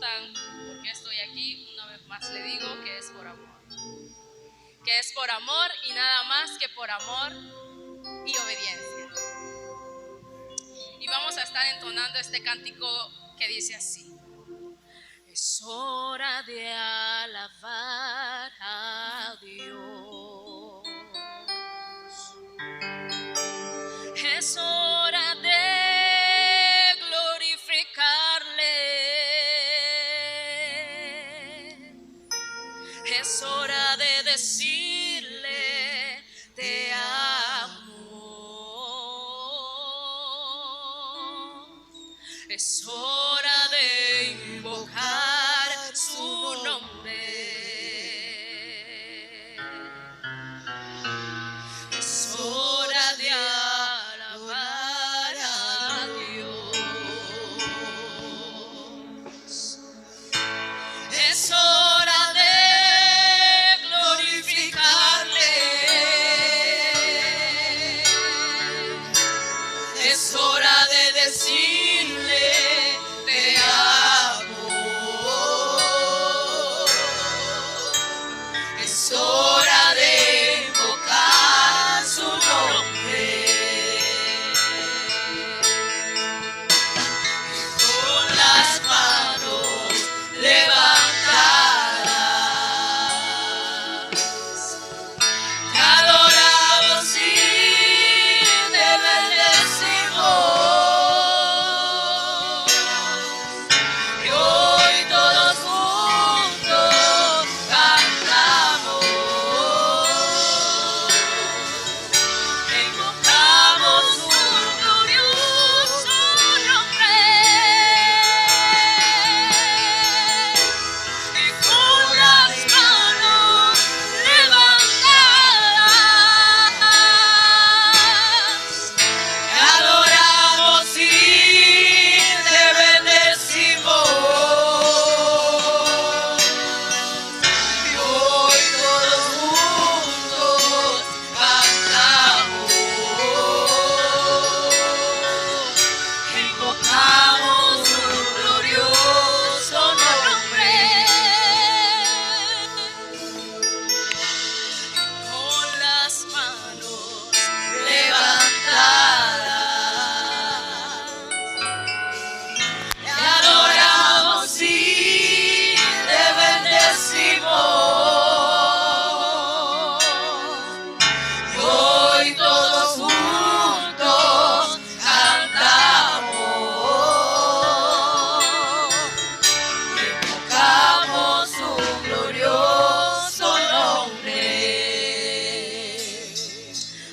preguntan por qué estoy aquí, una vez más le digo que es por amor. Que es por amor y nada más que por amor y obediencia. Y vamos a estar entonando este cántico que dice así: es hora de alabar a Dios. Es hora de glorificarle. Es hora de decirle te amo. Es hora de invocar su nombre. Es hora de alabar a Dios. Es hora de glorificarle. Es hora de decirle te amo. Es hora de invocar su nombre. Y con las manos levantadas te adoramos y te bendecimos. Y hoy todos juntos cantamos, invocamos su glorioso nombre. Y con las manos levantadas te adoramos y te bendecimos. Y hoy todos juntos cantamos, invocamos su glorioso nombre. Con las manos levantadas te adoramos y te bendecimos. Y hoy todos juntos cantamos, invocamos su glorioso nombre.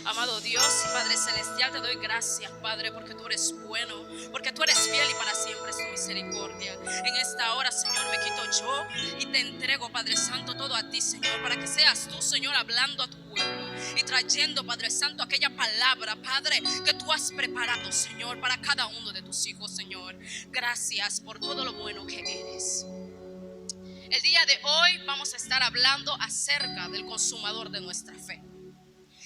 Amado Dios y Padre Celestial, te doy gracias, Padre, porque tú eres bueno, porque tú eres fiel y para siempre es tu misericordia. En esta hora, Señor, me quito yo y te entrego, Padre Santo, todo a ti, Señor, para que seas tú, Señor, hablando a tu pueblo y trayendo, Padre Santo, aquella palabra, Padre, que tú has preparado, Señor, para cada uno de tus hijos, Señor. Gracias por todo lo bueno que eres. El día de hoy vamos a estar hablando acerca del consumador de nuestra fe.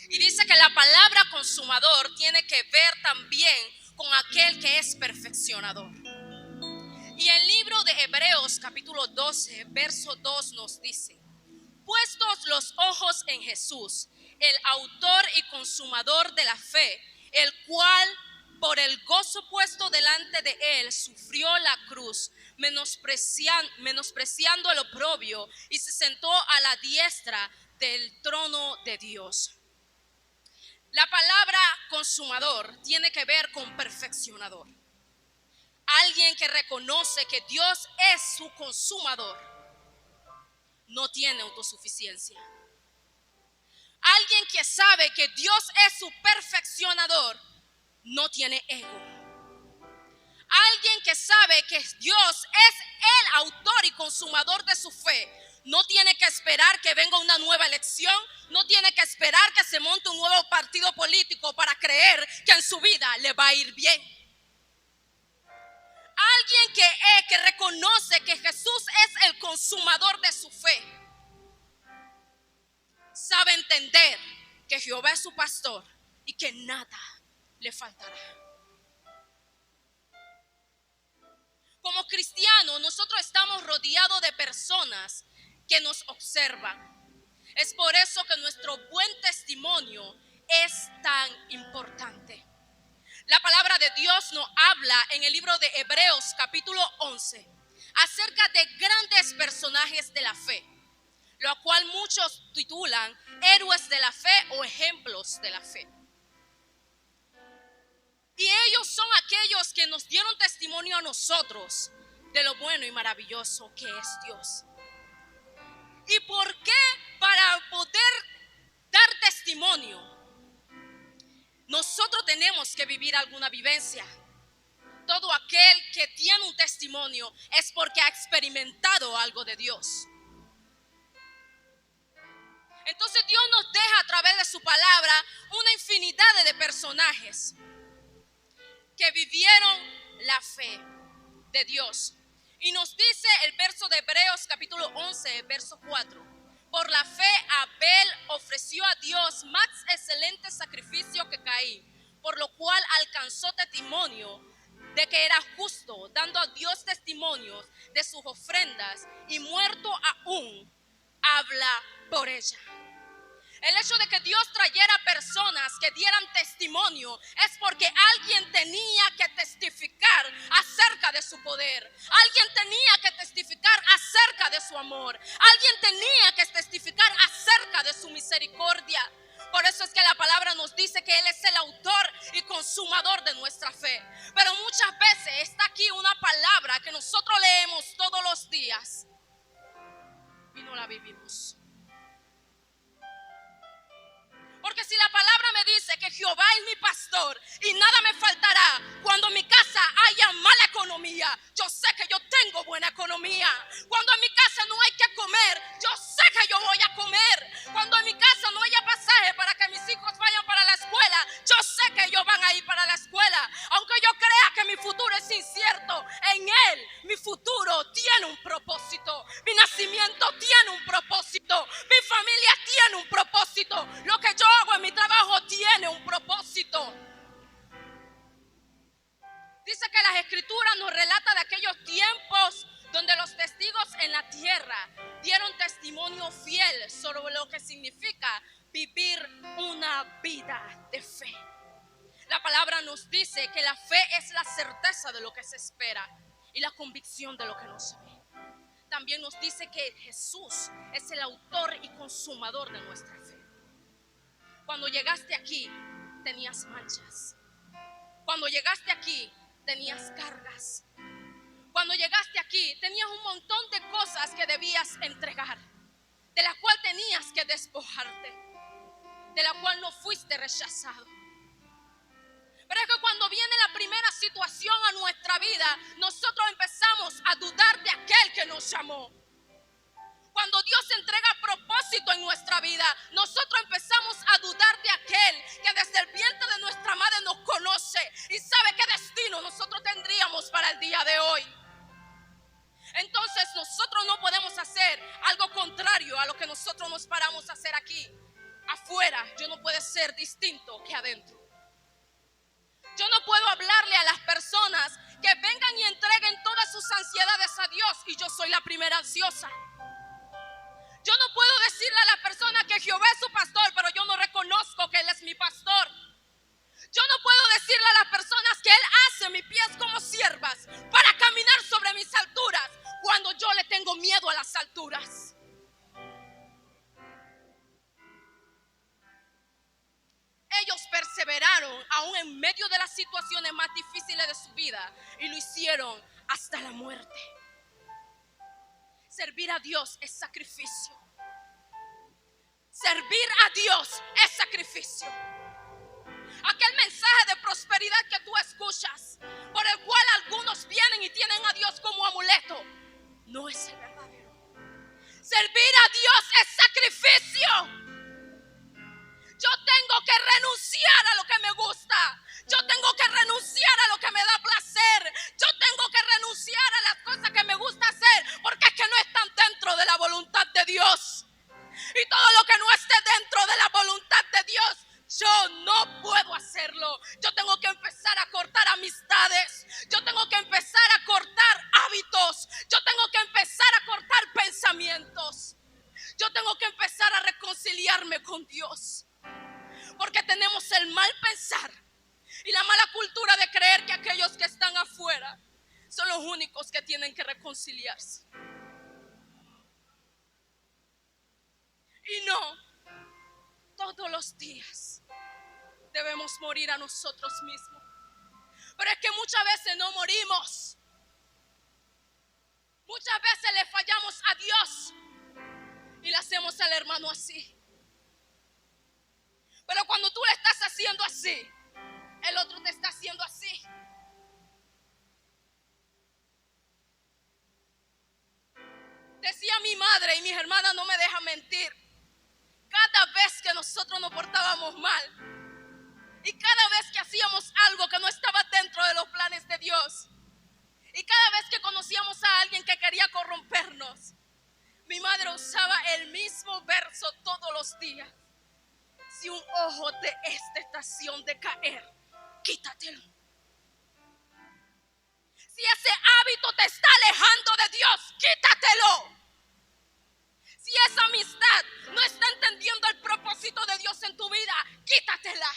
Y dice que la palabra consumador tiene que ver también con aquel que es perfeccionador. Y el libro de Hebreos capítulo 12 verso 2 nos dice: puestos los ojos en Jesús, el autor y consumador de la fe, el cual por el gozo puesto delante de él sufrió la cruz, menospreciando el oprobio, y se sentó a la diestra del trono de Dios. La palabra consumador tiene que ver con perfeccionador. Alguien que reconoce que Dios es su consumador no tiene autosuficiencia. Alguien que sabe que Dios es su perfeccionador no tiene ego. Alguien que sabe que Dios es el autor y consumador de su fe no tiene que esperar que venga una nueva elección, no tiene que esperar que se monte un nuevo partido político para creer que en su vida le va a ir bien. Alguien que reconoce que Jesús es el consumador de su fe sabe entender que Jehová es su pastor y que nada le faltará. Como cristianos, nosotros estamos rodeado de personas que nos observan. Es por eso que nuestro buen testimonio es tan importante. La palabra de Dios nos habla en el libro de Hebreos capítulo 11 acerca de grandes personajes de la fe, lo cual muchos titulan héroes de la fe o ejemplos de la fe. Y ellos son aquellos que nos dieron testimonio a nosotros de lo bueno y maravilloso que es Dios. ¿Y por qué? Para poder dar testimonio, nosotros tenemos que vivir alguna vivencia. Todo aquel que tiene un testimonio es porque ha experimentado algo de Dios. Entonces Dios nos deja a través de su palabra una infinidad de personajes que vivieron la fe de Dios. Y nos dice el verso de Hebreos capítulo 11, verso 4. Por la fe Abel ofreció a Dios más excelente sacrificio que Caín, por lo cual alcanzó testimonio de que era justo, dando a Dios testimonios de sus ofrendas, y muerto aún habla por ella. El hecho de que Dios trayera personas que dieran testimonio es porque alguien tenía que testificar acerca de su poder. Alguien tenía que testificar acerca de su amor. Alguien tenía que testificar acerca de su misericordia. Por eso es que la palabra nos dice que Él es el autor y consumador de nuestra fe. Pero muchas veces está aquí una palabra que nosotros leemos todos los días y no la vivimos. Porque si la palabra me dice que Jehová es mi pastor y nada me faltará, cuando en mi casa haya mala economía, yo sé que yo tengo buena economía. Cuando en mi casa no hay que comer, yo sé que yo voy a comer. Cuando en mi casa no haya pasaje para que mis hijos vayan para la escuela, yo sé que ellos van a ir para la escuela. Aunque yo crea que mi futuro es incierto, en Él mi futuro tiene un propósito. Mi nacimiento tiene un propósito. Mi familia tiene un propósito. Lo que yo hago en mi trabajo tiene un propósito. Dice que las escrituras nos relatan de aquellos tiempos donde los testigos en la tierra dieron testimonio fiel sobre lo que significa vivir una vida de fe. La palabra nos dice que la fe es la certeza de lo que se espera y la convicción de lo que no se ve. También nos dice que Jesús es el autor y consumador de nuestra fe. Cuando llegaste aquí, tenías manchas. Cuando llegaste aquí, tenías cargas. Cuando llegaste aquí, tenías un montón de cosas que debías entregar, de las cuales tenías que despojarte, de la cual no fuiste rechazado. Pero es que cuando viene la primera situación a nuestra vida, nosotros empezamos a dudar de aquel que nos llamó. Cuando Dios entrega propósito en nuestra vida, nosotros empezamos a dudar de aquel que desde el vientre de nuestra madre nos conoce y sabe qué destino nosotros tendríamos para el día de hoy. Entonces nosotros no podemos hacer algo contrario a lo que nosotros nos paramos a hacer aquí. Afuera yo no puedo ser distinto que adentro. Yo no puedo hablarle a las personas que vengan y entreguen todas sus ansiedades a Dios y yo soy la primera ansiosa. Yo no puedo decirle a la persona que Jehová es su pastor, pero yo no reconozco que Él es mi pastor. Yo no puedo decirle a las personas que Él hace mis pies como siervas para caminar sobre mis alturas, cuando yo le tengo miedo a las alturas. Ellos perseveraron aún en medio de las situaciones más difíciles de su vida y lo hicieron hasta la muerte. Servir a Dios es sacrificio. Servir a Dios es sacrificio. Aquel mensaje de prosperidad que tú escuchas, por el cual algunos vienen y tienen a Dios como amuleto, no es el verdadero. Servir a Dios es sacrificio. Yo tengo que renunciar a lo que me gusta. Yo tengo que renunciar a lo que me da placer. Yo tengo que renunciar a las cosas que me gusta hacer, porque es que no están dentro de la voluntad de Dios. Y todo lo que no esté dentro de la voluntad de Dios, yo no puedo hacerlo. Yo tengo que empezar a cortar amistades. Yo tengo que empezar a cortar hábitos. Yo tengo que empezar a reconciliarse. Y no, todos los días debemos morir a nosotros mismos. Pero es que muchas veces no morimos. Muchas veces le fallamos a Dios y le hacemos al hermano así. Pero cuando tú le estás haciendo así, el otro te está haciendo así. Decía mi madre, y mis hermanas no me dejan mentir, cada vez que nosotros nos portábamos mal y cada vez que hacíamos algo que no estaba dentro de los planes de Dios y cada vez que conocíamos a alguien que quería corrompernos, mi madre usaba el mismo verso todos los días. Si un ojo de esta estación de caer, quítatelo. Si ese hábito te está alejando de Dios, quítatelo. Si esa amistad no está entendiendo el propósito de Dios en tu vida, quítatela.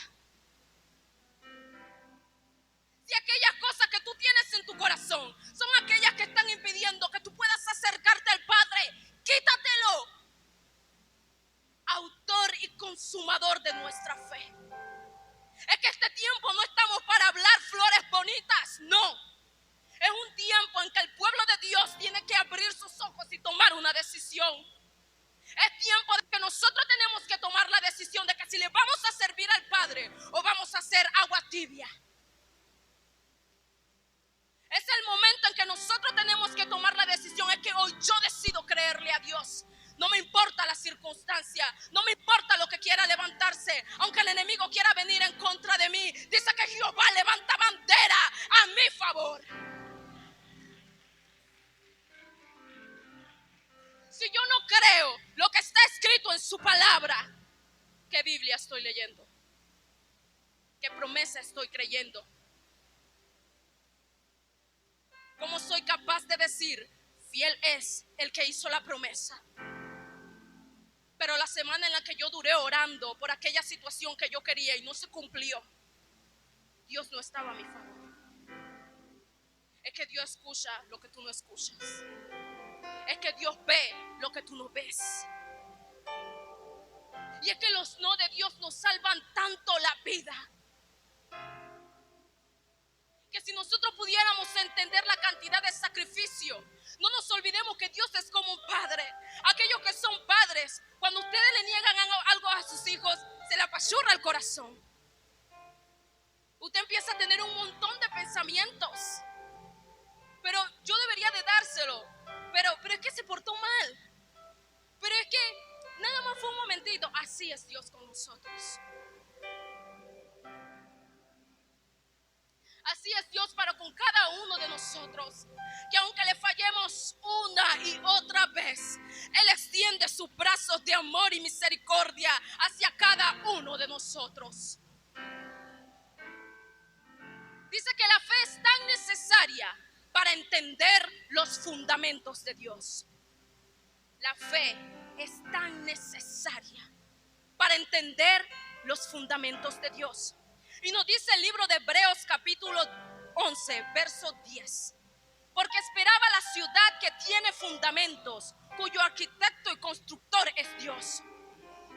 Si aquellas cosas que tú tienes en tu corazón son aquellas que están impidiendo que tú puedas acercarte al Padre, quítatelo. Autor y consumador de nuestra fe. Es que este tiempo no estamos para hablar flores bonitas, no. Es un tiempo en que el pueblo de Dios tiene que abrir sus ojos y tomar una decisión. Es tiempo de que nosotros tenemos que tomar la decisión de que si le vamos a servir al Padre o vamos a hacer agua tibia. Es el momento en que nosotros tenemos que tomar la decisión. Es que hoy yo decido creerle a Dios. No me importa la circunstancia, no me importa lo que quiera levantarse, aunque el enemigo quiera venir en contra de mí. Dice que Jehová levanta bandera a mi favor. Si yo no creo lo que está escrito en su palabra, ¿qué Biblia estoy leyendo? ¿Qué promesa estoy creyendo? ¿Cómo soy capaz de decir, fiel es el que hizo la promesa? Pero la semana en la que yo duré orando por aquella situación que yo quería y no se cumplió, Dios no estaba a mi favor. Es que Dios escucha lo que tú no escuchas. Es que Dios ve lo que tú no ves. Y es que los no de Dios nos salvan tanto la vida, que si nosotros pudiéramos entender la cantidad de sacrificio, no nos olvidemos que Dios es como un padre. Aquellos que son padres, cuando ustedes le niegan algo a sus hijos, se le apachurra el corazón. Usted empieza a tener un montón de pensamientos. Pero yo debería de dárselo. Pero es que se portó mal. Pero es que nada más fue un momentito. Así es Dios con nosotros. Así es Dios para con cada uno de nosotros. Que aunque le fallemos una y otra vez, Él extiende sus brazos de amor y misericordia hacia cada uno de nosotros. Dice que la fe es tan necesaria para entender los fundamentos de Dios. La fe es tan necesaria para entender los fundamentos de Dios. Y nos dice el libro de Hebreos capítulo 11, verso 10. Porque esperaba la ciudad que tiene fundamentos, cuyo arquitecto y constructor es Dios.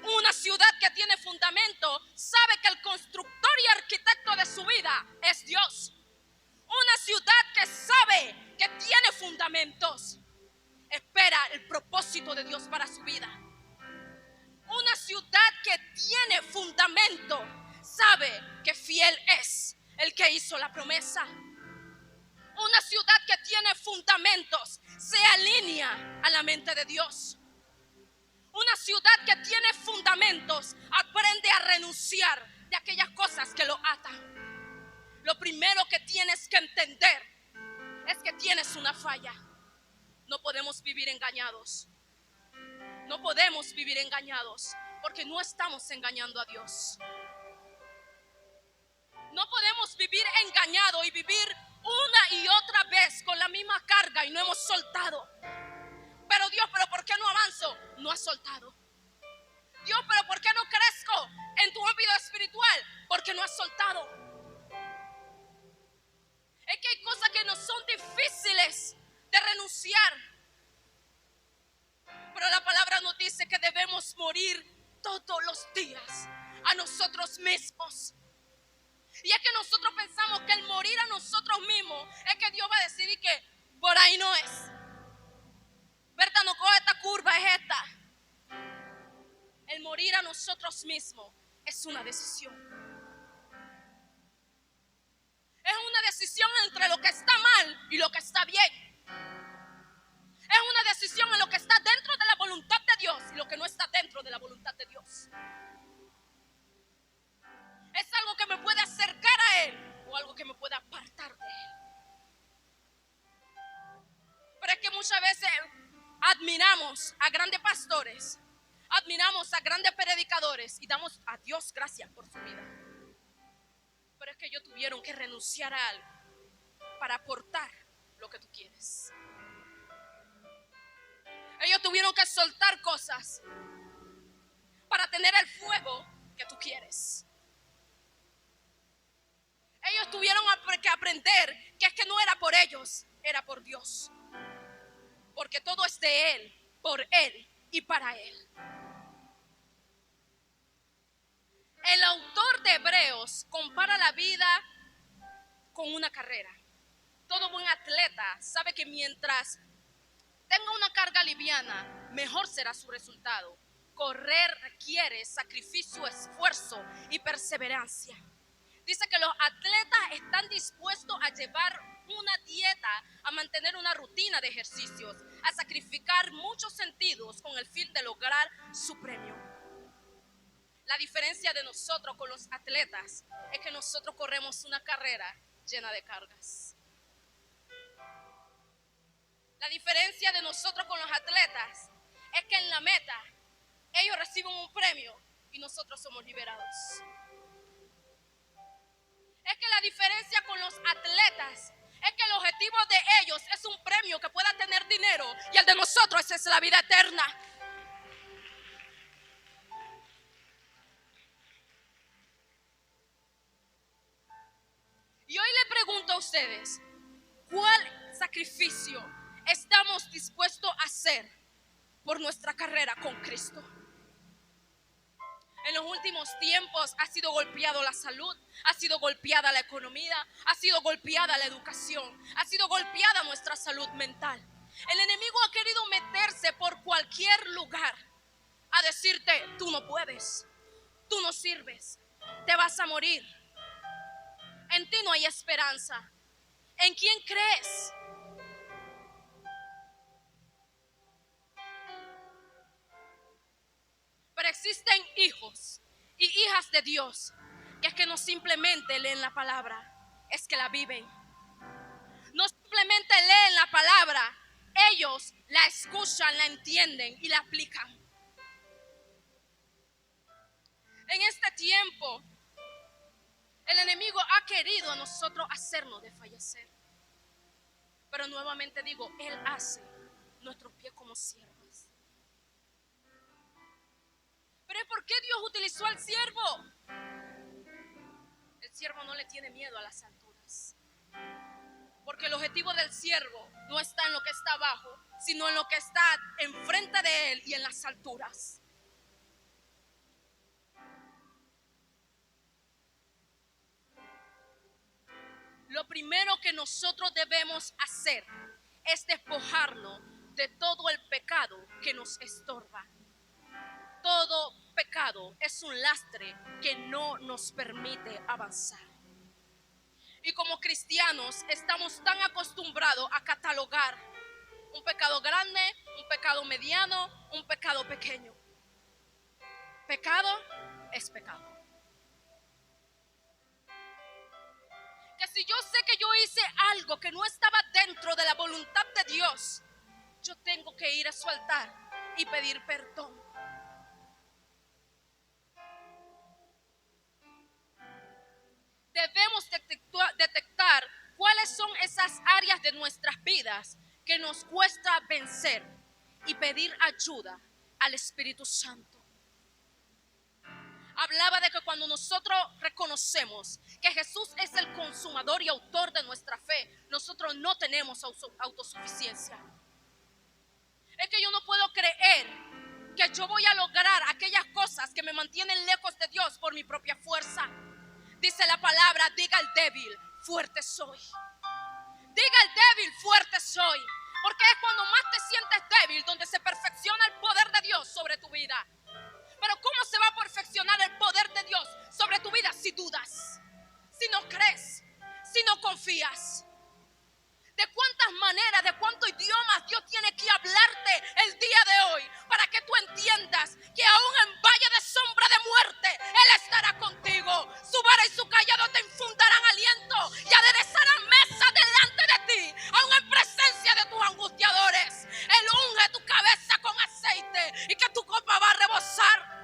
Una ciudad que tiene fundamento sabe que el constructor y arquitecto de su vida es Dios. Una ciudad que sabe que tiene fundamentos espera el propósito de Dios para su vida. Una ciudad que tiene fundamento sabe que fiel es el que hizo la promesa. Una ciudad que tiene fundamentos se alinea a la mente de Dios. Una ciudad que tiene fundamentos aprende a renunciar de aquellas cosas que lo atan. Lo primero que tienes que entender es que tienes una falla. No podemos vivir engañados. No podemos vivir engañados porque no estamos engañando a Dios. No podemos vivir engañado y vivir una y otra vez con la misma carga y no hemos soltado. Pero Dios, ¿pero por qué no avanzo? No has soltado. Dios, ¿pero por qué no crezco en tu ámbito espiritual? Porque no has soltado. Es que hay cosas que nos son difíciles de renunciar. Pero la palabra nos dice que debemos morir todos los días a nosotros mismos. Y es que nosotros pensamos que el morir a nosotros mismos es que Dios va a decidir que por ahí no es. Berta, no coge esta curva, es esta. El morir a nosotros mismos es una decisión. Es una decisión entre lo que está mal y lo que está bien. Es una decisión en lo que está dentro de la voluntad de Dios y lo que no está dentro de la voluntad de Dios. Es algo que me puede acercar a Él o algo que me puede apartar de Él. Pero es que muchas veces admiramos a grandes pastores, admiramos a grandes predicadores y damos a Dios gracias por su vida. Pero es que ellos tuvieron que renunciar a algo para aportar lo que tú quieres. Ellos tuvieron que soltar cosas para tener el fuego que tú quieres. Ellos tuvieron que aprender que es que no era por ellos, era por Dios. Porque todo es de Él, por Él y para Él. El autor de Hebreos compara la vida con una carrera. Todo buen atleta sabe que mientras tenga una carga liviana, mejor será su resultado. Correr requiere sacrificio, esfuerzo y perseverancia. Dice que los atletas están dispuestos a llevar una dieta, a mantener una rutina de ejercicios, a sacrificar muchos sentidos con el fin de lograr su premio. La diferencia de nosotros con los atletas es que nosotros corremos una carrera llena de cargas. La diferencia de nosotros con los atletas es que en la meta ellos reciben un premio y nosotros somos liberados. Es que la diferencia con los atletas es que el objetivo de ellos es un premio que pueda tener dinero y el de nosotros es la vida eterna. Y hoy le pregunto a ustedes, ¿cuál sacrificio estamos dispuestos a hacer por nuestra carrera con Cristo? En los últimos tiempos ha sido golpeada la salud, ha sido golpeada la economía, ha sido golpeada la educación, ha sido golpeada nuestra salud mental. El enemigo ha querido meterse por cualquier lugar a decirte, tú no puedes, tú no sirves, te vas a morir, en ti no hay esperanza. ¿En quién crees? Pero existen hijos y hijas de Dios que es que no simplemente leen la palabra, es que la viven. No simplemente leen la palabra, ellos la escuchan, la entienden y la aplican. En este tiempo, el enemigo ha querido a nosotros hacernos desfallecer. Pero nuevamente digo, Él hace nuestros pies como siervos. Pero ¿por qué Dios utilizó al siervo? El siervo no le tiene miedo a las alturas. Porque el objetivo del siervo no está en lo que está abajo, sino en lo que está enfrente de él y en las alturas. Lo primero que nosotros debemos hacer es despojarnos de todo el pecado que nos estorba. Todo pecado es un lastre que no nos permite avanzar. Y como cristianos estamos tan acostumbrados a catalogar un pecado grande, un pecado mediano, un pecado pequeño. Pecado es pecado. Que si yo sé que yo hice algo que no estaba dentro de la voluntad de Dios, yo tengo que ir a su altar y pedir perdón. Debemos detectar cuáles son esas áreas de nuestras vidas que nos cuesta vencer y pedir ayuda al Espíritu Santo. hablaba de que cuando nosotros reconocemos que Jesús es el consumador y autor de nuestra fe, nosotros no tenemos autosuficiencia. Es que yo no puedo creer que yo voy a lograr aquellas cosas que me mantienen lejos de Dios por mi propia fuerza. Dice la palabra, diga al débil, fuerte soy. Diga al débil, fuerte soy. Porque es cuando más te sientes débil donde se perfecciona el poder de Dios sobre tu vida. Pero ¿cómo se va a perfeccionar el poder de Dios sobre tu vida si dudas? Si no crees, si no confías. ¿De cuántas maneras, de cuántos idiomas Dios tiene que hablarte el día de hoy para que tú entiendas que aún en valle de sombra de muerte Él estará contigo? Su vara y su callado te infundarán aliento y aderezarán mesa delante de ti, aún en presencia de tus angustiadores. Él unge tu cabeza con aceite y que tu copa va a rebosar.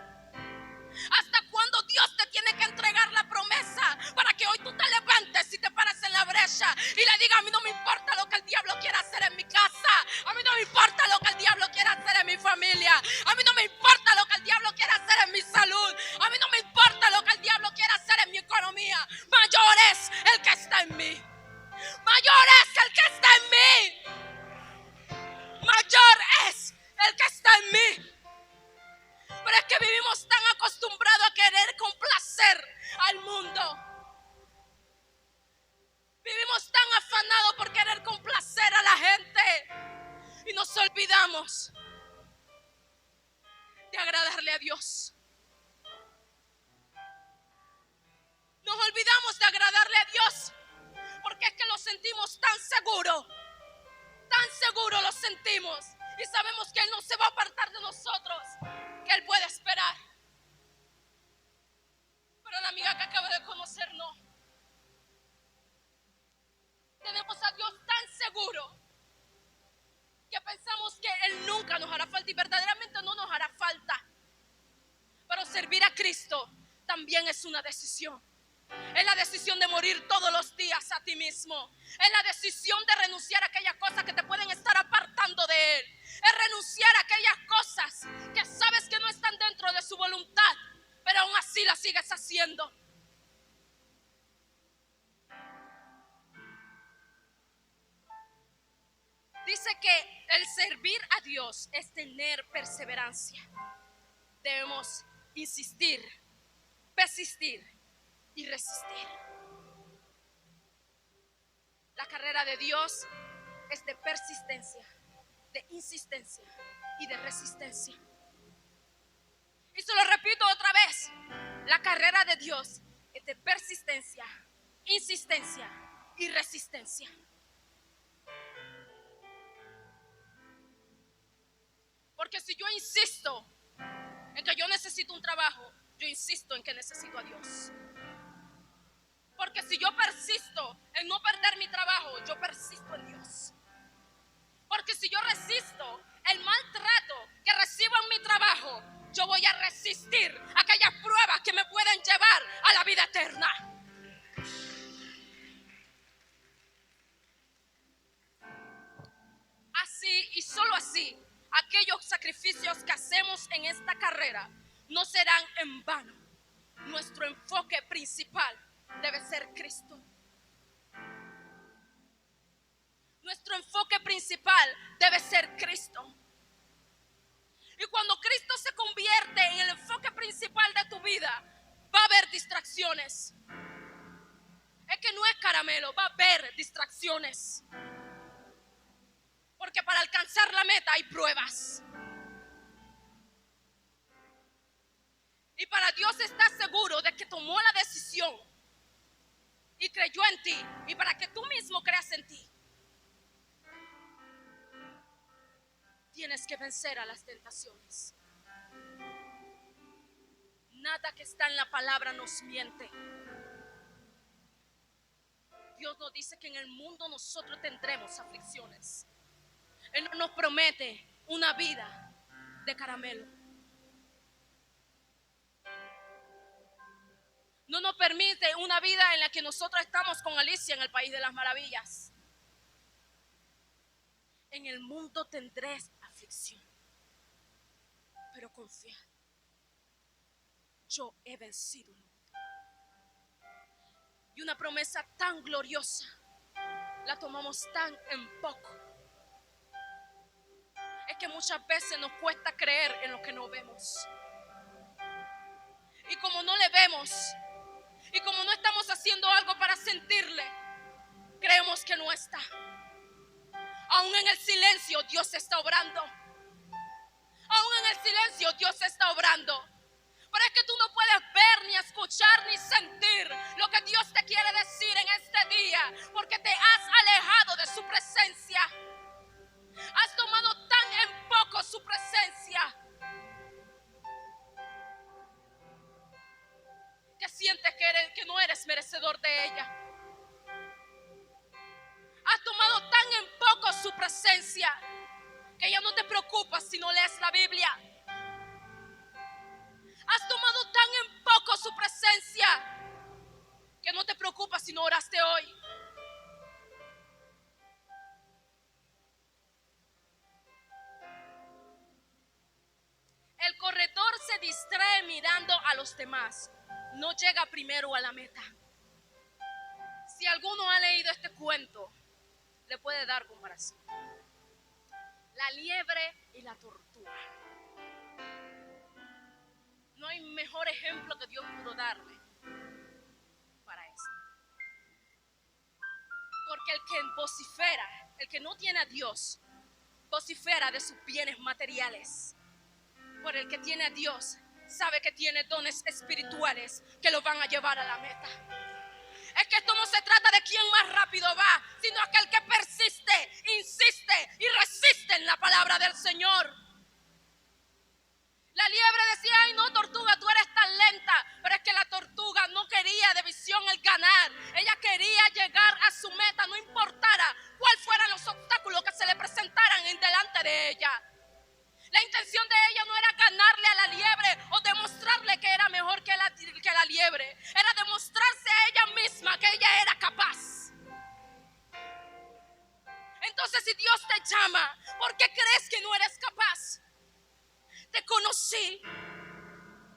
¿Hasta cuándo Dios te tiene que entregar la promesa para que hoy tú te levantes y te pares en la brecha y le digas: a mí no me importa lo que el diablo quiera hacer en mi casa, a mí no me importa lo que el diablo quiera hacer en mi familia, a mí no me importa lo que el diablo quiera hacer en mi salud, a mí no me importa lo que el diablo quiera hacer en mi economía? Mayor es el que está en mí. Mayor es el que está en mí. Mayor es el que está en mí. Pero es que vivimos tan acostumbrados a querer complacer al mundo. Vivimos tan afanados por querer complacer a la gente. Y nos olvidamos de agradarle a Dios. Nos olvidamos de agradarle a Dios. Porque es que lo sentimos tan seguro. Tan seguro lo sentimos. Y sabemos que Él no se va a apartar de nosotros. Que Él puede esperar. Pero la amiga que acaba de conocer no. Tenemos a Dios tan seguro que pensamos que Él nunca nos hará falta y verdaderamente no nos hará falta. Pero servir a Cristo también es una decisión. Es la decisión de morir todos los días a ti mismo. Es la decisión de renunciar a aquellas cosas que te pueden estar apartando de Él. Es renunciar a aquellas cosas que sabes que no están dentro de su voluntad, pero aún así las sigues haciendo. Dice que el servir a Dios es tener perseverancia. Debemos insistir, persistir y resistir. La carrera de Dios es de persistencia, de insistencia y de resistencia. Y se lo repito otra vez. La carrera de Dios es de persistencia, insistencia y resistencia. Porque si yo insisto en que yo necesito un trabajo, yo insisto en que necesito a Dios. Porque si yo persisto en no perder mi trabajo, yo persisto en Dios. Porque si yo resisto el maltrato que recibo en mi trabajo, yo voy a resistir aquellas pruebas que me pueden llevar a la vida eterna. Así y solo así, aquellos sacrificios que hacemos en esta carrera no serán en vano. Nuestro enfoque principal debe ser Cristo. Nuestro enfoque principal debe ser Cristo. Y cuando Cristo se convierte en el enfoque principal de tu vida, va a haber distracciones. Es que no es caramelo, va a haber distracciones. Porque para alcanzar la meta hay pruebas. Y para Dios está seguro de que tomó la decisión y creyó en ti. Y para que tú mismo creas en ti, tienes que vencer a las tentaciones. Nada que está en la palabra nos miente. Dios nos dice que en el mundo nosotros tendremos aflicciones. Él no nos promete una vida de caramelo. No nos permite una vida en la que nosotros estamos con Alicia en el país de las maravillas. En el mundo tendréis aflicción, pero confiad. yo he vencido el mundo. Y una promesa tan gloriosa la tomamos tan en poco. Es que muchas veces nos cuesta creer en lo que no vemos. Y como no le vemos, y como no estamos haciendo algo para sentirle, creemos que no está. Aún en el silencio Dios está obrando. Aún en el silencio Dios está obrando. Pero es que tú no puedes ver, ni escuchar, ni sentir lo que Dios te quiere decir en este día, porque te has alejado de su presencia. Has tomado tan en poco su presencia que sientes que no eres merecedor de ella. Has tomado tan en poco su presencia que ya no te preocupas si no lees la Biblia. Has tomado tan en poco su presencia que no te preocupas si no oraste hoy. El corredor se distrae mirando a los demás. No llega primero a la meta. Si alguno ha leído este cuento, le puede dar comparación. La liebre y la tortuga. No hay mejor ejemplo que Dios pudo darle para esto. Porque el que vocifera, el que no tiene a Dios, vocifera de sus bienes materiales. Por el que tiene a Dios, sabe que tiene dones espirituales que lo van a llevar a la meta. Es que esto no se trata de quién más rápido va, sino aquel que persiste, insiste y resiste en la palabra del Señor. La liebre decía, ay no, tortuga, tú eres tan lenta. Pero es que la tortuga no quería de visión el ganar. Ella quería llegar a su meta, no importara cuáles fueran los obstáculos que se le presentaran en delante de ella. La intención de ella no era ganarle a la liebre o demostrarle que era mejor que la liebre. Era demostrarse a ella misma que ella era capaz. Entonces, si Dios te llama, ¿por qué crees que no eres capaz? Te conocí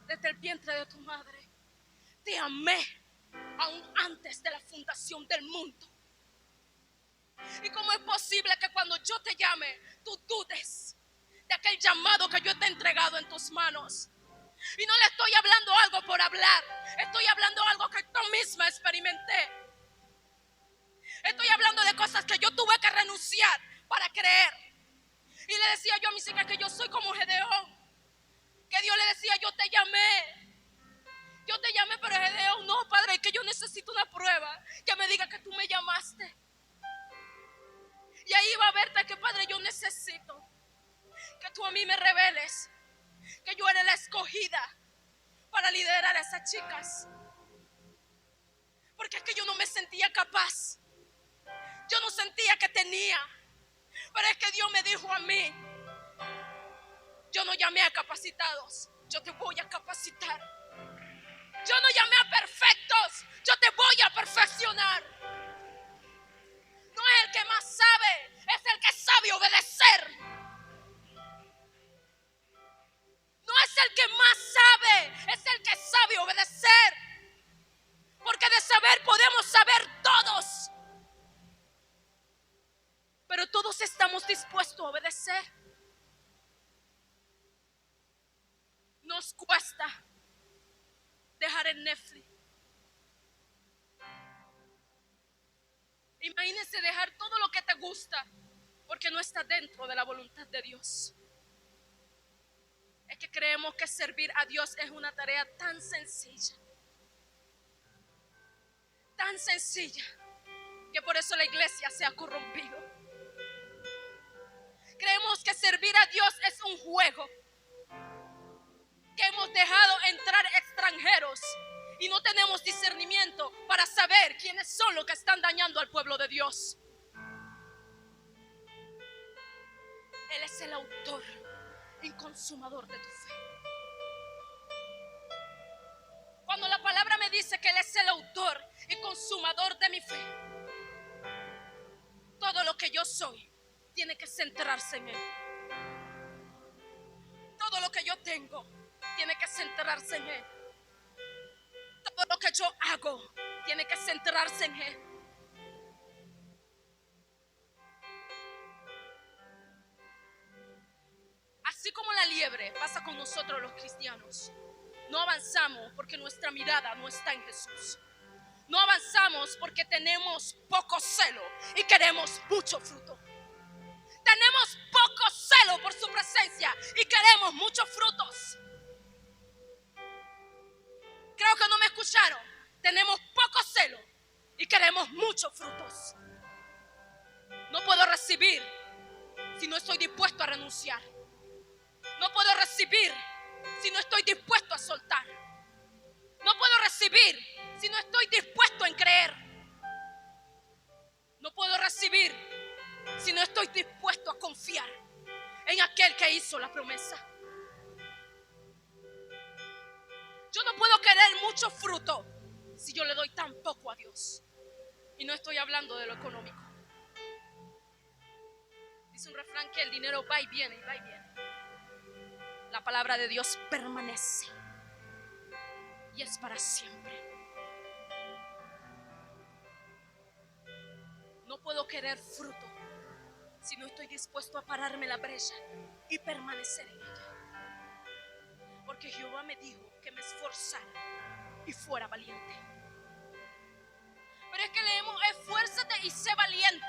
desde el vientre de tu madre. Te amé aún antes de la fundación del mundo. ¿Y cómo es posible que cuando yo te llame, tú dudes de aquel llamado que yo te he entregado en tus manos? Y no le estoy hablando algo por hablar. Estoy hablando algo que yo misma experimenté. Estoy hablando de cosas que yo tuve que renunciar para creer. Y le decía yo a mis hijas que yo soy como Gedeón. Que Dios le decía, yo te llamé, pero Gedeón, no, Padre, que yo necesito una prueba que me diga que tú me llamaste. Y ahí va a verte que, Padre, yo necesito que tú a mí me reveles que yo era la escogida para liderar a esas chicas. Porque es que yo no me sentía capaz. Yo no sentía que tenía. Pero es que Dios me dijo a mí, yo no llamé a capacitados, yo te voy a capacitar. Yo no llamé a perfectos, yo te voy a perfeccionar. No es el que más sabe, es el que sabe obedecer. No es el que más sabe, es el que sabe obedecer. Porque de saber podemos saber todos. Pero todos estamos dispuestos a obedecer. Nos cuesta dejar el Netflix. Imagínense dejar todo lo que te gusta porque no está dentro de la voluntad de Dios. Es que creemos que servir a Dios es una tarea tan sencilla, que por eso la iglesia se ha corrompido. Creemos que servir a Dios es un juego, que hemos dejado entrar extranjeros y no tenemos discernimiento para saber quiénes son los que están dañando al pueblo de Dios. Él es el autor y consumador de tu fe. Cuando la palabra me dice que Él es el autor y consumador de mi fe, todo lo que yo soy tiene que centrarse en Él. Todo lo que yo tengo tiene que centrarse en Él. Todo lo que yo hago tiene que centrarse en Él. Así como la liebre pasa con nosotros los cristianos. No avanzamos porque nuestra mirada no está en Jesús. No avanzamos porque tenemos poco celo y queremos mucho fruto. Tenemos poco celo por su presencia y queremos muchos frutos. Creo que no me escucharon. Tenemos poco celo y queremos muchos frutos. No puedo recibir si no estoy dispuesto a renunciar. No puedo recibir si no estoy dispuesto a soltar. No puedo recibir si no estoy dispuesto en creer. No puedo recibir si no estoy dispuesto a confiar en aquel que hizo la promesa. Yo no puedo querer mucho fruto si yo le doy tan poco a Dios. Y no estoy hablando de lo económico. Dice un refrán que el dinero va y viene y va y viene. La palabra de Dios permanece y es para siempre. No puedo querer fruto si no estoy dispuesto a pararme en la brecha y permanecer en ella. Porque Jehová me dijo que me esforzara y fuera valiente. Pero es que leemos esfuérzate y sé valiente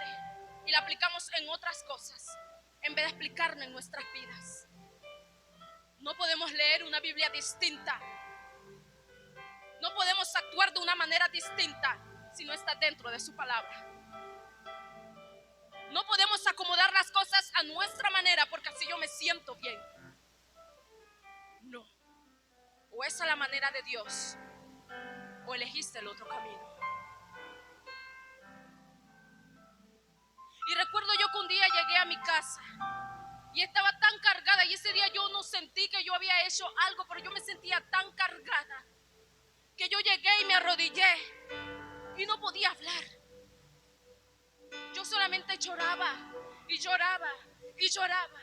y la aplicamos en otras cosas en vez de explicarla en nuestras vidas. No podemos leer una Biblia distinta. No podemos actuar de una manera distinta si no está dentro de su palabra. No podemos acomodar las cosas a nuestra manera porque así yo me siento bien. No. O esa es la manera de Dios o elegiste el otro camino. Y recuerdo yo que un día llegué a mi casa y estaba tan cargada, y ese día yo no sentí que yo había hecho algo, pero yo me sentía tan cargada que yo llegué y me arrodillé y no podía hablar. Yo solamente lloraba y lloraba y lloraba.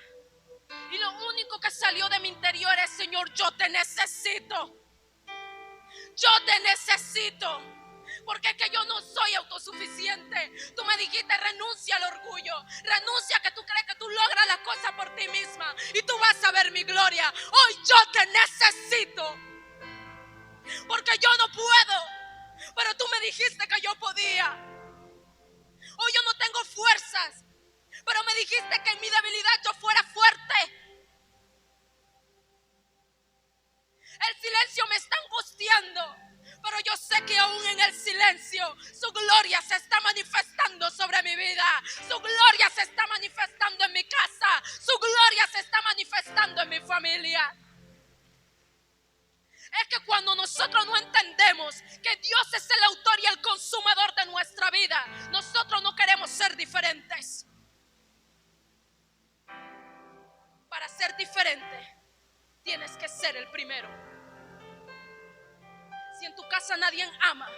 Y lo único que salió de mi interior es: Señor, yo te necesito. Yo te necesito. Porque es que yo no soy autosuficiente. Tú me dijiste: renuncia al orgullo. Renuncia a que tú crees que tú logras las cosas por ti misma y tú vas a ver mi gloria. Hoy yo te necesito. Porque yo no puedo, pero tú me dijiste que yo podía. Hoy yo no tengo fuerzas, pero me dijiste que en mi debilidad yo fuera fuerte. El silencio me está angustiando, pero yo sé que aún en el silencio su gloria se está manifestando sobre mi vida. Su gloria se está manifestando en mi casa. Su gloria se está manifestando en mi familia. Es que cuando nosotros no entendemos que Dios es el autor y el consumador de nuestra vida, nosotros no queremos ser diferentes. Para ser diferente, tienes que ser el primero. Si en tu casa nadie ama,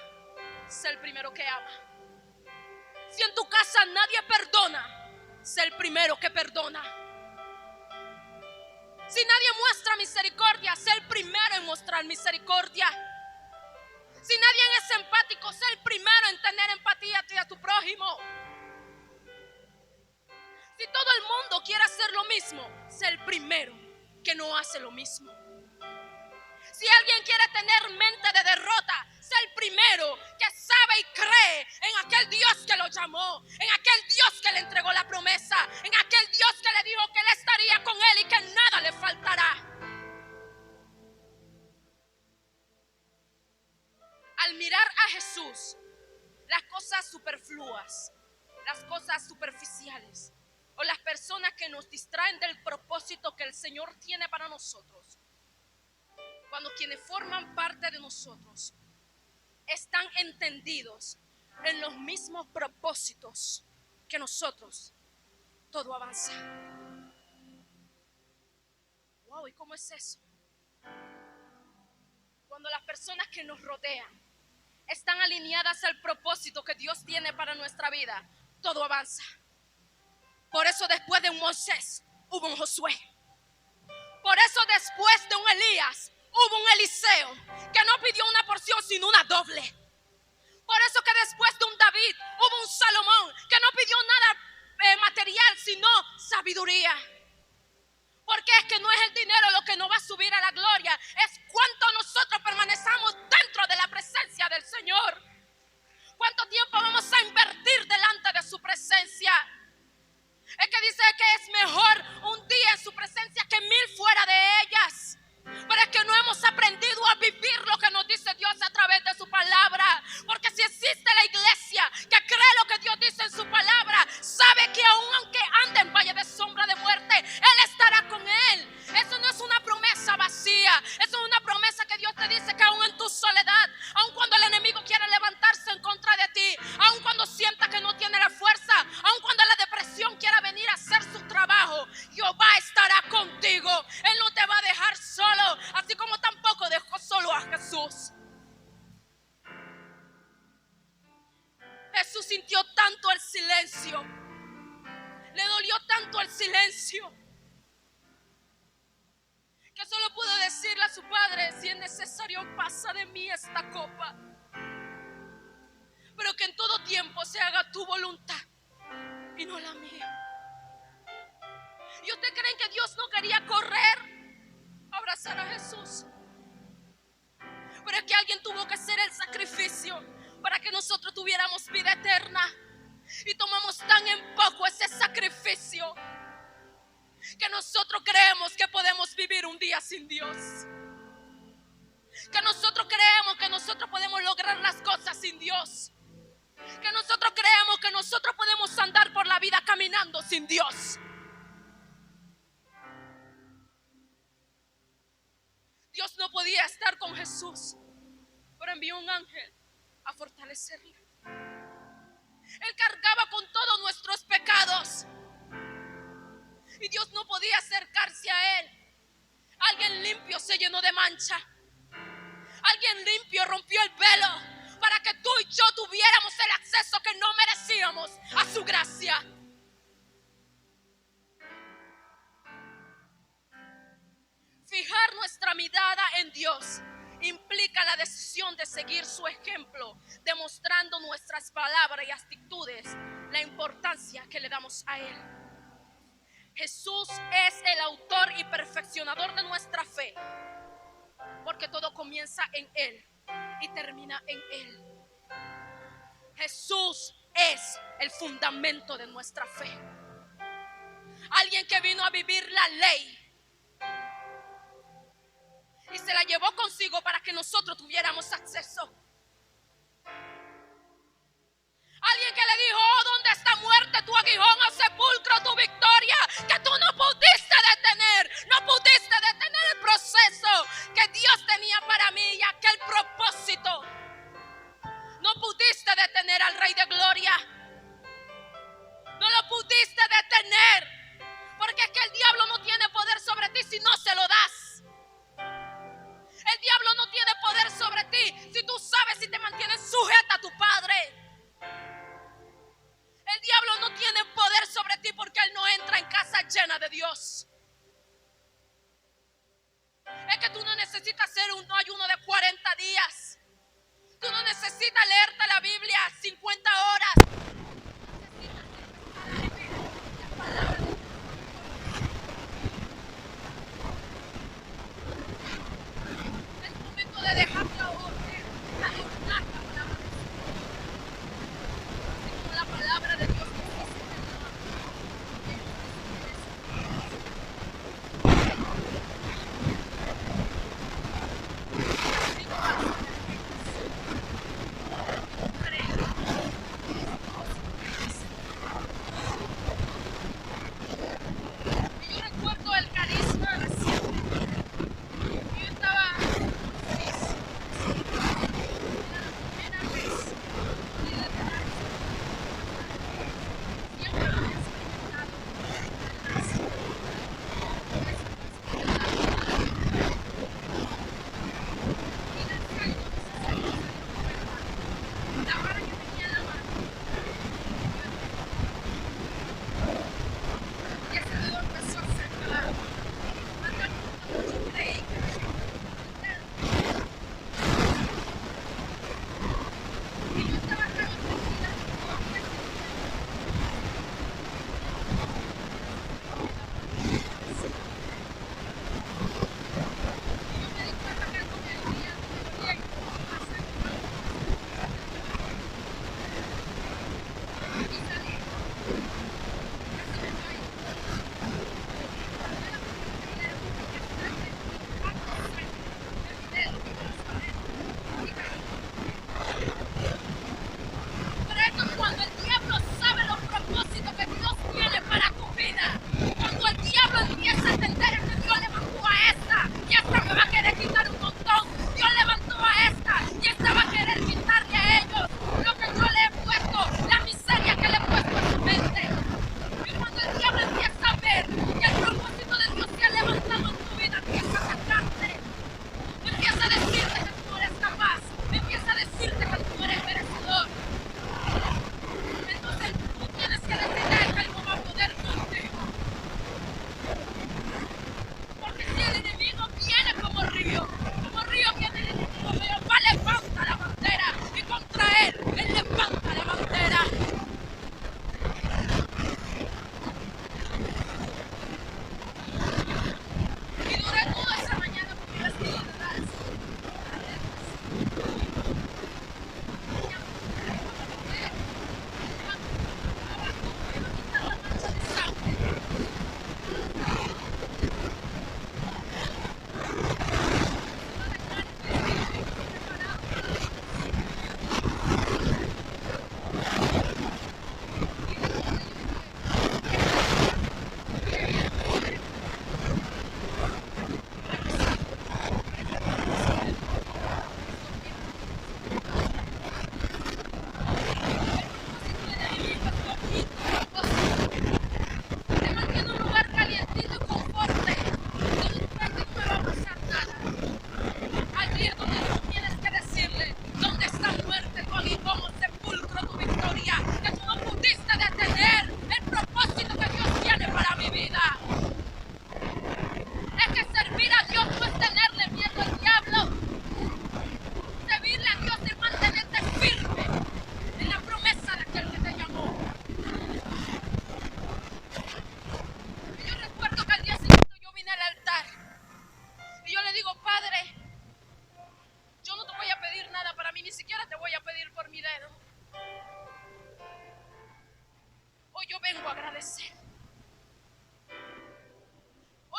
sé el primero que ama. Si en tu casa nadie perdona, sé el primero que perdona. Si nadie muestra misericordia, sé el primero en mostrar misericordia. Si nadie es empático, sé el primero en tener empatía hacia tu prójimo. Si todo el mundo quiere hacer lo mismo, sé el primero que no hace lo mismo. Si alguien quiere tener mente de derrota, sé el primero que sabe y cree en aquel Dios que lo llamó, en aquel Dios que le entregó la promesa, en aquel Dios que le dijo que él estaría con él y que nada le faltará. Al mirar a Jesús, las cosas superfluas, las cosas superficiales o las personas que nos distraen del propósito que el Señor tiene para nosotros, cuando quienes forman parte de nosotros están entendidos en los mismos propósitos que nosotros, todo avanza. Wow, ¿y cómo es eso? Cuando las personas que nos rodean están alineadas al propósito que Dios tiene para nuestra vida, todo avanza. Por eso después de un Moisés hubo un Josué. Por eso después de un Elías hubo un Eliseo que no pidió una porción sino una doble. Por eso que después de un David hubo un Salomón que no pidió nada material sino sabiduría. Porque es que no es el dinero lo que nos va a subir a la gloria, es cuánto nosotros permanezcamos dentro de la presencia del Señor. Cuánto tiempo vamos a invertir delante de su presencia. Es que dice que es mejor un día en su presencia que 1000 fuera de ellas. Pero es que no hemos aprendido a vivir lo que nos dice Dios a través de su palabra. Porque si existe la iglesia que cree lo que Dios dice en su palabra, sabe que aun aunque ande en valle de sombra de muerte, Él estará con él. Eso no es una promesa vacía. Eso es una promesa que Dios te dice que aun en tu soledad, aun cuando el enemigo quiera levantarse en contra de ti, aun cuando sienta que no tiene la fuerza, aun cuando la depresión quiera venir a hacer su trabajo, Jehová estará contigo. Él no te va a dejar solo, así como tampoco dejó solo a Jesús. Jesús sintió tanto el silencio, le dolió tanto el silencio, que solo pudo decirle a su padre: si es necesario, pasa de mí esta copa, pero que en todo tiempo se haga tu voluntad y no la mía. ¿Y ustedes creen que Dios no quería correr a abrazar a Jesús? Pero es que alguien tuvo que hacer el sacrificio para que nosotros tuviéramos vida eterna. Y tomamos tan en poco ese sacrificio que nosotros creemos que podemos vivir un día sin Dios. Que nosotros creemos que nosotros podemos lograr las cosas sin Dios. Que nosotros creemos que nosotros podemos andar por la vida caminando sin Dios. Dios no podía estar con Jesús, pero envió un ángel a fortalecerle. Él cargaba con todos nuestros pecados y Dios no podía acercarse a él. Alguien limpio se llenó de mancha. Alguien limpio rompió el velo para que tú y yo tuviéramos el acceso que no merecíamos a su gracia. Fijar nuestra mirada en Dios implica la decisión de seguir su ejemplo, demostrando nuestras palabras y actitudes la importancia que le damos a Él. Jesús es el autor y perfeccionador de nuestra fe, porque todo comienza en Él y termina en Él. Jesús es el fundamento de nuestra fe. Alguien que vino a vivir la ley y se la llevó consigo para que nosotros tuviéramos acceso. Alguien que le dijo: oh, ¿dónde está muerte tu aguijón, o sepulcro tu victoria? Que tú no pudiste detener, no pudiste detener el proceso que Dios tenía para mí y aquel propósito. No pudiste detener al Rey de Gloria. No lo pudiste detener, porque es que el diablo no tiene poder sobre ti si no se lo das. El diablo no tiene poder sobre ti si tú sabes si te mantienes sujeta a tu padre. El diablo no tiene poder sobre ti porque él no entra en casa llena de Dios.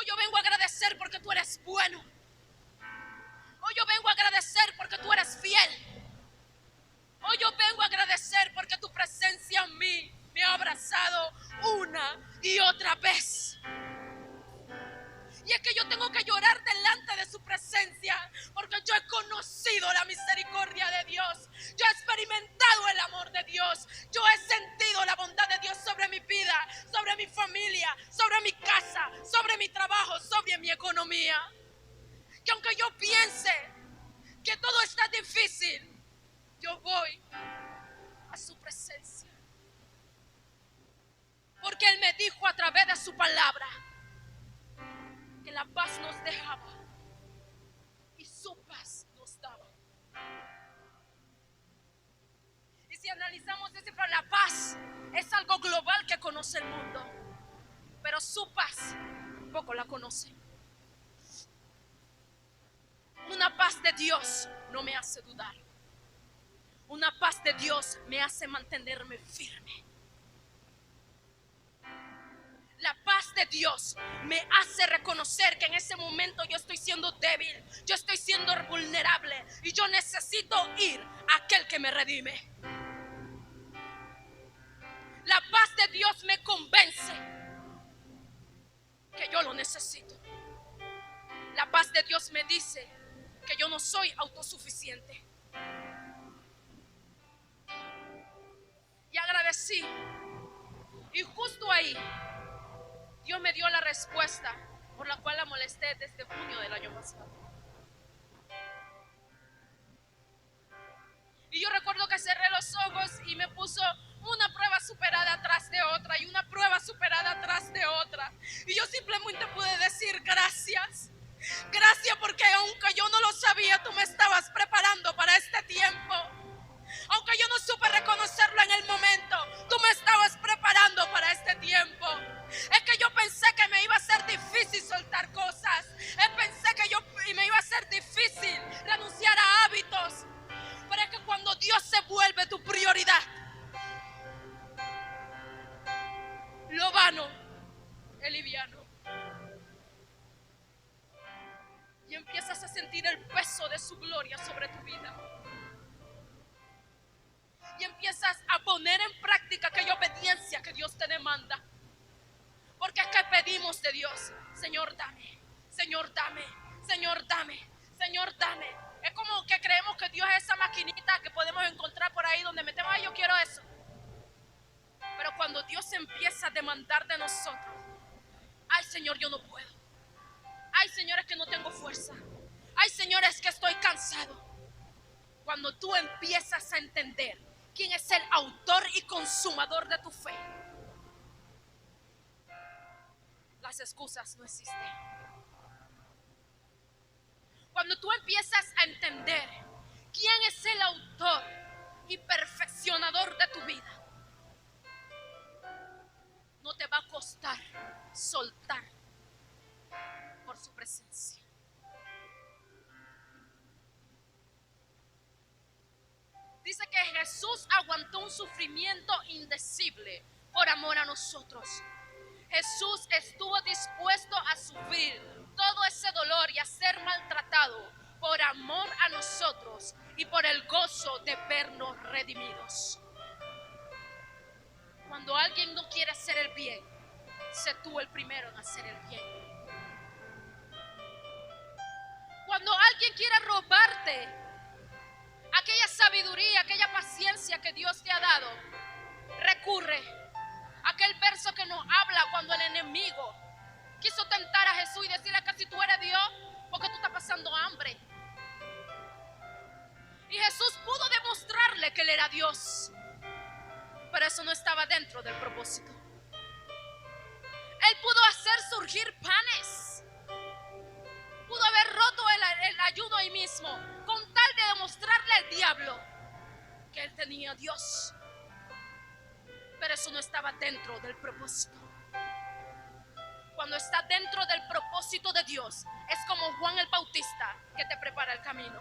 Hoy yo vengo a agradecer porque tú eres bueno. Hoy yo vengo a agradecer porque tú eres fiel. Hoy yo vengo a agradecer porque tu presencia en mí me ha abrazado una y otra vez. Y es que yo tengo que llorar delante de su presencia porque yo he conocido la misericordia de Dios. Yo he experimentado el amor de Dios. Yo he sentido la bondad de Dios sobre mi vida, sobre mi familia, sobre mi casa, sobre mi trabajo, sobre mi economía. Que aunque yo piense que todo está difícil, yo voy a su presencia. Porque Él me dijo a través de su palabra que la paz nos dejaba y su paz nos daba. Y si analizamos ese, la paz es algo global que conoce el mundo, pero su paz poco la conoce. Una paz de Dios no me hace dudar. Una paz de Dios me hace mantenerme firme. La paz de Dios me hace reconocer que en ese momento yo estoy siendo débil, yo estoy siendo vulnerable y yo necesito ir a aquel que me redime. La paz de Dios me convence que yo lo necesito. La paz de Dios me dice que yo no soy autosuficiente. Y agradecí. Y justo ahí Dios me dio la respuesta por la cual la molesté desde junio del año pasado. Y yo recuerdo que cerré los ojos y me puso una prueba superada atrás de otra y una prueba superada atrás de otra. Y yo simplemente pude decir gracias. Gracias porque aunque yo no lo sabía, tú me estabas preparando para este tiempo. Aunque yo no supe reconocerlo en el momento, tú me estabas preparando para este tiempo. Es que yo pensé que me iba a ser difícil soltar cosas. Pensé que me iba a ser difícil renunciar a hábitos. Pero es que cuando Dios se vuelve tu prioridad, lo vano es liviano. Y empiezas a sentir el peso de su gloria sobre tu vida. Y empiezas a poner en práctica aquella obediencia que Dios te demanda. Porque es que pedimos de Dios: Señor, dame, Señor, dame, Señor, dame, Señor, dame. Es como que creemos que Dios es esa maquinita que podemos encontrar por ahí donde metemos: ay, yo quiero eso. Pero cuando Dios empieza a demandar de nosotros: ay, Señor, yo no puedo. Ay, Señor, es que no tengo fuerza. Ay, Señor, es que estoy cansado. Cuando tú empiezas a entender quién es el autor y consumador de tu fe, las excusas no existen. Cuando tú empiezas a entender quién es el autor y perfeccionador de tu vida, no te va a costar soltar por su presencia. Dice que Jesús aguantó un sufrimiento indecible por amor a nosotros. Jesús estuvo dispuesto a sufrir todo ese dolor y a ser maltratado por amor a nosotros y por el gozo de vernos redimidos. Cuando alguien no quiere hacer el bien, sé tú el primero en hacer el bien. Cuando alguien quiere robarte aquella sabiduría, aquella paciencia que Dios te ha dado, recurre a aquel verso que nos habla cuando el enemigo quiso tentar a Jesús y decirle que si tú eres Dios, ¿por qué tú estás pasando hambre? Y Jesús pudo demostrarle que él era Dios, pero eso no estaba dentro del propósito. Él pudo hacer surgir panes, pudo haber roto el ayuno ahí mismo, con tal de demostrarle al diablo que él tenía a Dios, pero eso no estaba dentro del propósito. Cuando está dentro del propósito de Dios, es como Juan el Bautista que te prepara el camino.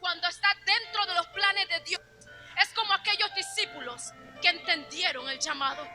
Cuando está dentro de los planes de Dios, es como aquellos discípulos que entendieron el llamado.